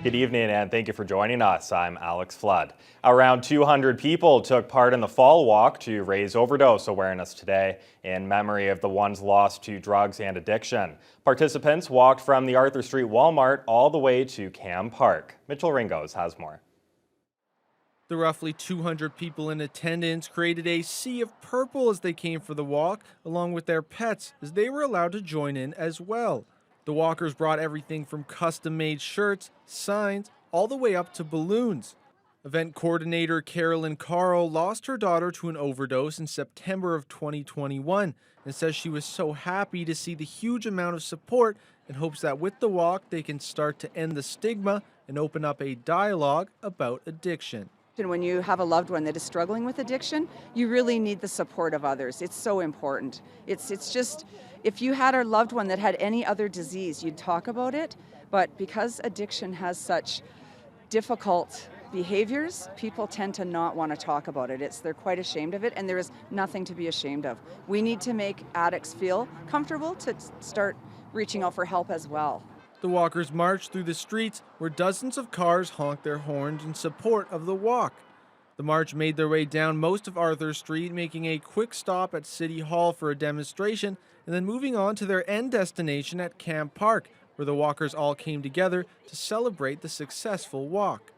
Good evening and thank you for joining us. I'm Alex Flood. Around 200 people took part in the Fall Walk to raise overdose awareness today in memory of the ones lost to drugs and addiction. Participants walked from the Arthur Street Walmart all the way to Cam Park. Mitchell Ringos has more. The roughly 200 people in attendance created a sea of purple as they came for the walk, along with their pets, as they were allowed to join in as well. The walkers brought everything from custom-made shirts, signs, all the way up to balloons. Event coordinator Carolyn Carl lost her daughter to an overdose in September of 2021 and says she was so happy to see the huge amount of support and hopes that with the walk they can start to end the stigma and open up a dialogue about addiction. And when you have a loved one that is struggling with addiction, you really need the support of others. It's so important. It's just, if you had a loved one that had any other disease, you'd talk about it. But because addiction has such difficult behaviors, people tend to not want to talk about it. They're quite ashamed of it, and there is nothing to be ashamed of. We need to make addicts feel comfortable to start reaching out for help as well. The walkers marched through the streets where dozens of cars honked their horns in support of the walk. The march made their way down most of Arthur Street, making a quick stop at City Hall for a demonstration, and then moving on to their end destination at Cam Park, where the walkers all came together to celebrate the successful walk.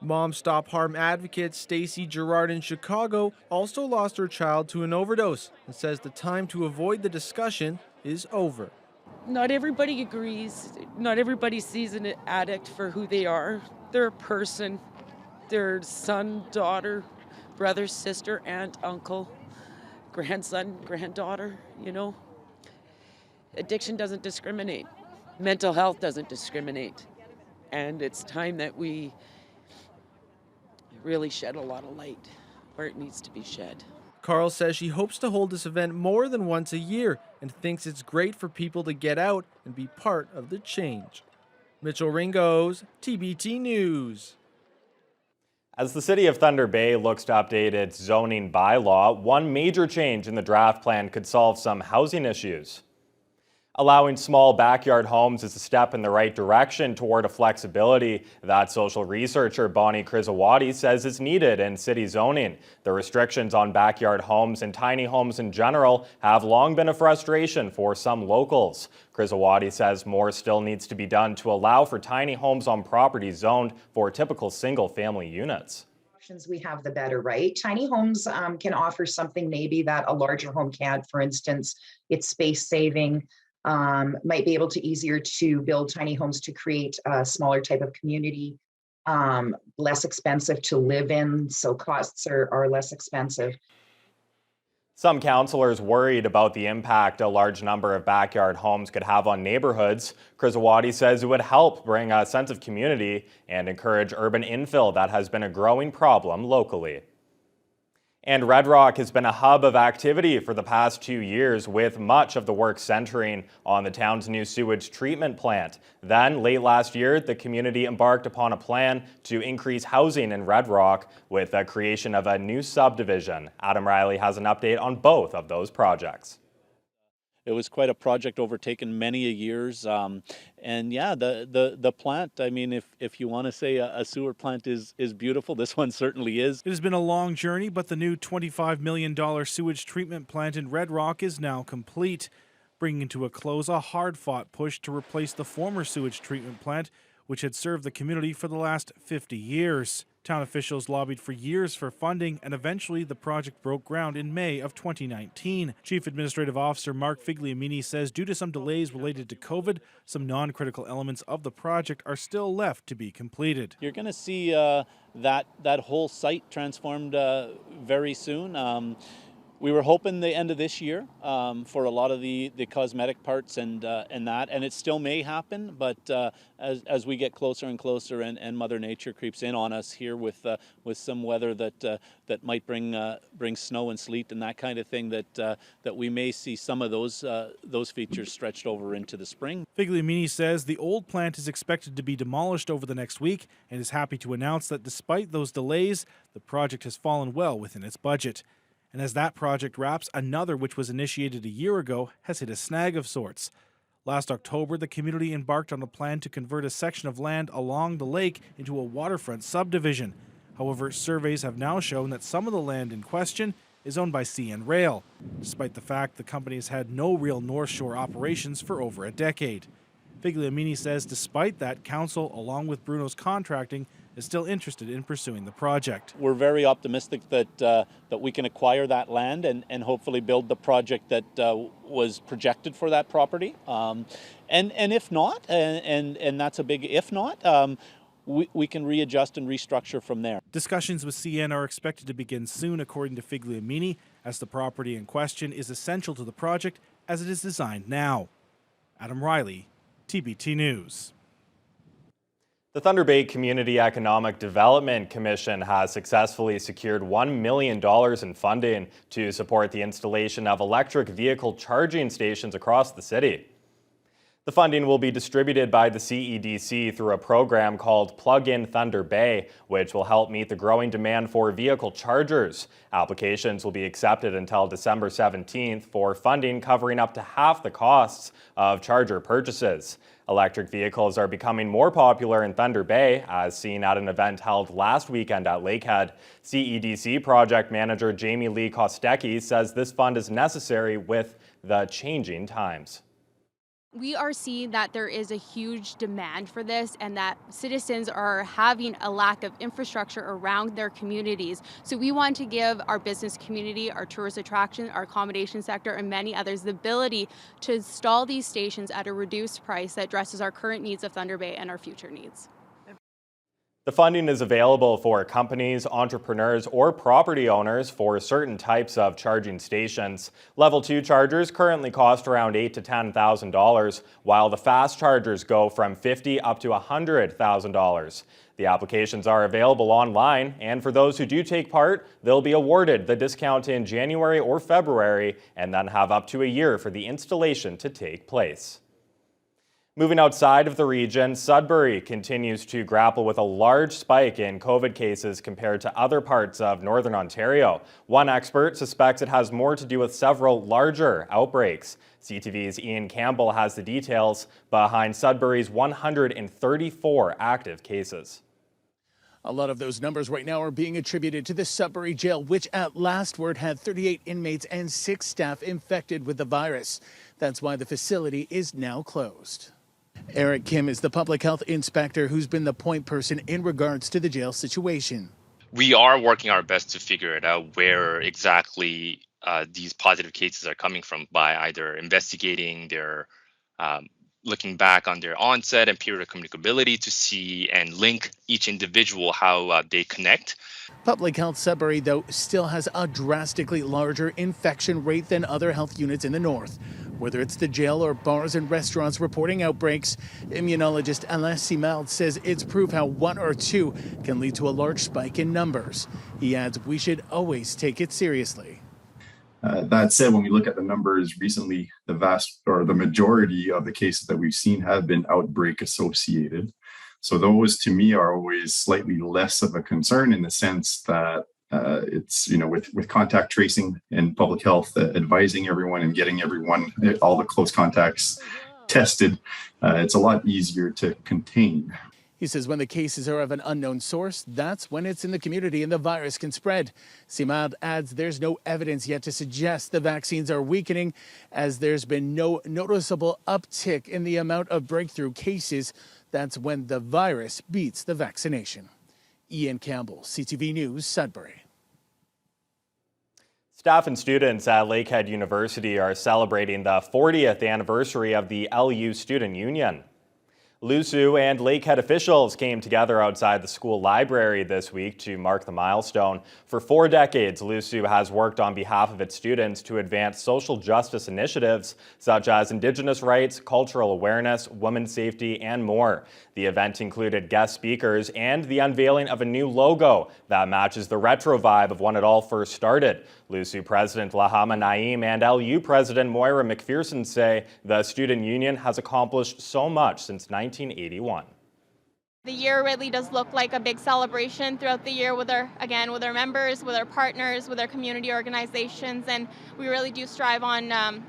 Mom Stop Harm advocate Stacy Gerard in Chicago also lost her child to an overdose and says the time to avoid the discussion is over. Not everybody agrees. Not everybody sees an addict for who they are. They're a person. They're son, daughter, brother, sister, aunt, uncle, grandson, granddaughter, Addiction doesn't discriminate. Mental health doesn't discriminate. And it's time that we really shed a lot of light where it needs to be shed. Carl says she hopes to hold this event more than once a year and thinks it's great for people to get out and be part of the change. Mitchell Ringos, TBT News. As the City of Thunder Bay looks to update its zoning bylaw, one major change in the draft plan could solve some housing issues. Allowing small backyard homes is a step in the right direction toward a flexibility that social researcher Bonnie Krizawati says is needed in city zoning. The restrictions on backyard homes and tiny homes in general have long been a frustration for some locals. Krizawati says more still needs to be done to allow for tiny homes on properties zoned for typical single-family units. We have, the better, right? Tiny homes can offer something maybe that a larger home can't. For instance, it's space saving. Might be able to easier to build tiny homes to create a smaller type of community, less expensive to live in, so costs are less expensive. Some councillors worried about the impact a large number of backyard homes could have on neighborhoods. Krizawati says it would help bring a sense of community and encourage urban infill that has been a growing problem locally. And Red Rock has been a hub of activity for the past 2 years, with much of the work centering on the town's new sewage treatment plant. Then, late last year, the community embarked upon a plan to increase housing in Red Rock with the creation of a new subdivision. Adam Riley has an update on both of those projects. It was quite a project, overtaken many a years, and yeah, the plant. I mean, if you want to say a sewer plant is beautiful, this one certainly is. It has been a long journey, but the new $25 million sewage treatment plant in Red Rock is now complete, bringing to a close a hard-fought push to replace the former sewage treatment plant, which had served the community for the last 50 years. Town officials lobbied for years for funding, and eventually the project broke ground in May of 2019. Chief Administrative Officer Mark Figliamini says due to some delays related to COVID, some non-critical elements of the project are still left to be completed. You're going to see that whole site transformed very soon. We were hoping the end of this year for a lot of the cosmetic parts and it still may happen, but as we get closer and closer and Mother Nature creeps in on us here with some weather that might bring snow and sleet and that kind of thing, that we may see some of those features stretched over into the spring. Figliamini says the old plant is expected to be demolished over the next week and is happy to announce that despite those delays, the project has fallen well within its budget. And as that project wraps, another which was initiated a year ago has hit a snag of sorts. Last October, the community embarked on a plan to convert a section of land along the lake into a waterfront subdivision. However, surveys have now shown that some of the land in question is owned by CN Rail, despite the fact the company has had no real North Shore operations for over a decade. Figliamini says despite that, council, along with Bruno's Contracting, is still interested in pursuing the project. We're very optimistic that we can acquire that land and hopefully build the project that was projected for that property. And if not, and that's a big if not, we can readjust and restructure from there. Discussions with CN are expected to begin soon, according to Figliamini, as the property in question is essential to the project as it is designed now. Adam Riley, TBT News. The Thunder Bay Community Economic Development Commission has successfully secured $1 million in funding to support the installation of electric vehicle charging stations across the city. The funding will be distributed by the CEDC through a program called Plug in Thunder Bay, which will help meet the growing demand for vehicle chargers. Applications will be accepted until December 17th for funding covering up to half the costs of charger purchases. Electric vehicles are becoming more popular in Thunder Bay, as seen at an event held last weekend at Lakehead. CEDC project manager Jamie Lee Kostecki says this fund is necessary with the changing times. We are seeing that there is a huge demand for this and that citizens are having a lack of infrastructure around their communities. So we want to give our business community, our tourist attraction, our accommodation sector, and many others the ability to install these stations at a reduced price that addresses our current needs of Thunder Bay and our future needs. The funding is available for companies, entrepreneurs, or property owners for certain types of charging stations. Level 2 chargers currently cost around $8,000 to $10,000, while the fast chargers go from $50,000 up to $100,000. The applications are available online, and for those who do take part, they'll be awarded the discount in January or February, and then have up to a year for the installation to take place. Moving outside of the region, Sudbury continues to grapple with a large spike in COVID cases compared to other parts of Northern Ontario. One expert suspects it has more to do with several larger outbreaks. CTV's Ian Campbell has the details behind Sudbury's 134 active cases. A lot of those numbers right now are being attributed to the Sudbury jail, which at last word had 38 inmates and 6 staff infected with the virus. That's why the facility is now closed. Eric Kim is the public health inspector who's been the point person in regards to the jail situation. We are working our best to figure it out where exactly these positive cases are coming from by either investigating their looking back on their onset and period of communicability to see and link each individual how they connect. Public Health Sudbury, though, still has a drastically larger infection rate than other health units in the north. Whether it's the jail or bars and restaurants reporting outbreaks, immunologist Alain Simard says it's proof how 1 or 2 can lead to a large spike in numbers. He adds we should always take it seriously. That said, when we look at the numbers recently, the majority of the cases that we've seen have been outbreak associated. So those to me are always slightly less of a concern in the sense that it's, with contact tracing and public health advising everyone and getting everyone, all the close contacts tested, it's a lot easier to contain. He says when the cases are of an unknown source, that's when it's in the community and the virus can spread. Simard adds there's no evidence yet to suggest the vaccines are weakening, as there's been no noticeable uptick in the amount of breakthrough cases. That's when the virus beats the vaccination. Ian Campbell, CTV News, Sudbury. Staff and students at Lakehead University are celebrating the 40th anniversary of the LU Student Union. LUSU and Lakehead officials came together outside the school library this week to mark the milestone. For 4 decades, LUSU has worked on behalf of its students to advance social justice initiatives such as Indigenous rights, cultural awareness, women's safety, and more. The event included guest speakers and the unveiling of a new logo that matches the retro vibe of when it all first started. LUSU President Lahama Naeem and LU President Moira McPherson say the student union has accomplished so much since 1981. The year really does look like a big celebration throughout the year with our members, with our partners, with our community organizations, and we really do strive on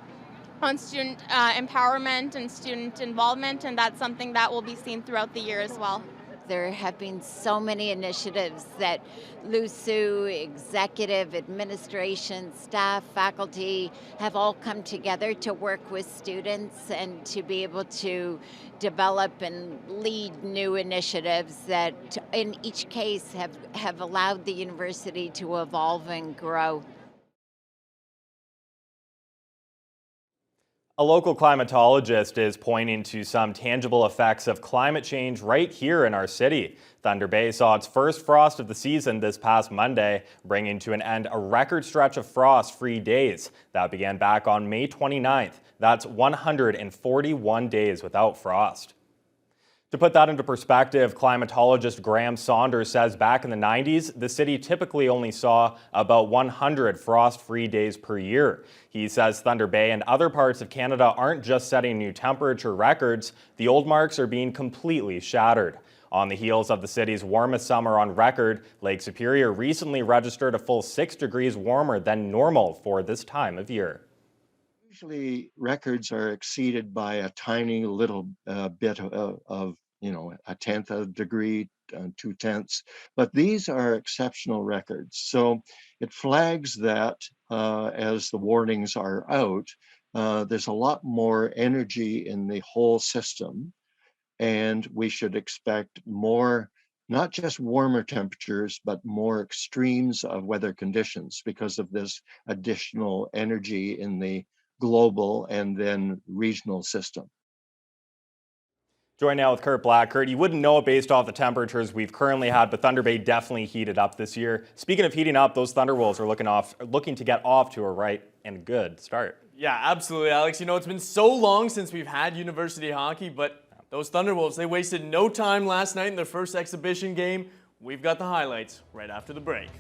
on student empowerment and student involvement, and that's something that will be seen throughout the year as well. There have been so many initiatives that LUSU, executive, administration, staff, faculty have all come together to work with students and to be able to develop and lead new initiatives that in each case have allowed the university to evolve and grow. A local climatologist is pointing to some tangible effects of climate change right here in our city. Thunder Bay saw its first frost of the season this past Monday, bringing to an end a record stretch of frost-free days. That began back on May 29th. That's 141 days without frost. To put that into perspective, climatologist Graham Saunders says back in the 90s, the city typically only saw about 100 frost-free days per year. He says Thunder Bay and other parts of Canada aren't just setting new temperature records, the old marks are being completely shattered. On the heels of the city's warmest summer on record, Lake Superior recently registered a full 6 degrees warmer than normal for this time of year. Usually records are exceeded by a tiny little bit of, a tenth of a degree, 2/10, but these are exceptional records. So it flags that as the warnings are out, there's a lot more energy in the whole system, and we should expect more, not just warmer temperatures, but more extremes of weather conditions because of this additional energy in the global and then regional system. Join now with Kurt Black. Kurt, you wouldn't know it based off the temperatures we've currently had, but Thunder Bay definitely heated up this year. Speaking of heating up, those Thunderwolves are looking to get off to a right and good start. Yeah, absolutely, Alex. It's been so long since we've had university hockey, but those Thunderwolves, they wasted no time last night in their first exhibition game. We've got the highlights right after the break.